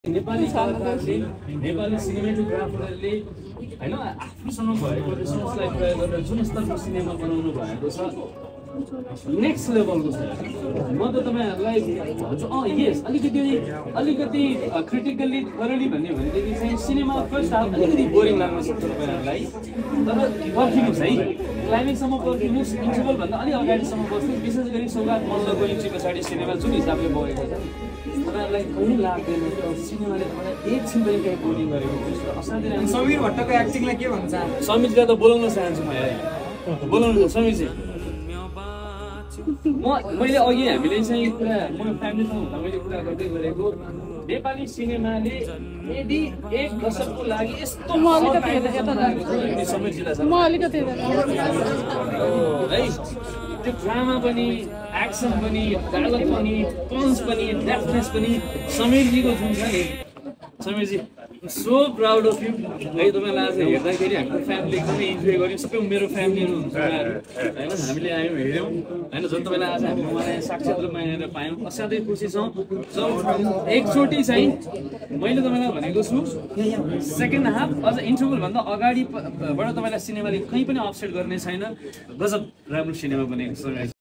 नेपाली कलाकारले नेपाली सिनेमेटोग्राफरहरूले हैन आफ्नोसँग भएको रिसोर्सलाई प्रयोग गरेर जुन स्तरको सिनेमा बनाउनु भएको छ नेक्स्ट लेभलको छ। म त तपाईहरुलाई यस अलिकति क्रिटिकली थोरली भन्ने भनेदेखि चाहिँ सिनेमा फर्स्ट हाफ अलिकति बोरिङ लाग्न सक्छ तपाईहरुलाई, तर पर्खिनुस् है, क्लाइमेक्ससम्म पर्खिनुस्। इन्टरभल भन्दा अलि अगाडिसम्म बस्नुस्। विशेष गरी सौगात मल्लको इन्ट्री पछाडि सिनेमा जुन हिसाबले बगेको छ तपाईहरुलाई कहिले लाग्दैन सिनेमाले तपाईलाई एकछिन पनि कहीँ बोरिङ गरेको छ। असाध्यै समीर भट्टको एक्टिङलाई के भन्छ? समीरलाई त बोलाउन चाहन्छु म यार, बोलाउनु समीरजी। मैले अघि हामीले चाहिँ कुरा म फ्यामिलीसँग हुँदा मैले कुरा गर्दै गरेको नेपाली सिनेमाले यदि एक दशकको लागि यस्तो है त्यो ड्रामा पनि एक्सन पनि डायलग पनि पन्च पनि डेफ्टनेस पनि समीरजीको जुन छ नि, समीरजी सो प्राउड अफ यु है। तपाईँलाई आज हेर्दाखेरि हाम्रो फ्यामिली एकदमै इन्जोय गऱ्यौँ, सबै मेरो फ्यामिलीहरू हुन्छ होइन, हामीले आयौँ हेऱ्यौँ होइन, झन् तपाईँलाई आज हामीले मलाई साक्षात् रूपमा हेरेर पायौँ, असाध्यै खुसी छौँ। एकचोटि चाहिँ मैले तपाईँलाई भनेको छु सेकेन्ड हाफ अझ इन्टरभलभन्दा अगाडिबाट तपाईँलाई सिनेमाले कहीँ पनि अपसेट गर्ने छैन। गजब राम्रो सिनेमा बनेको छ।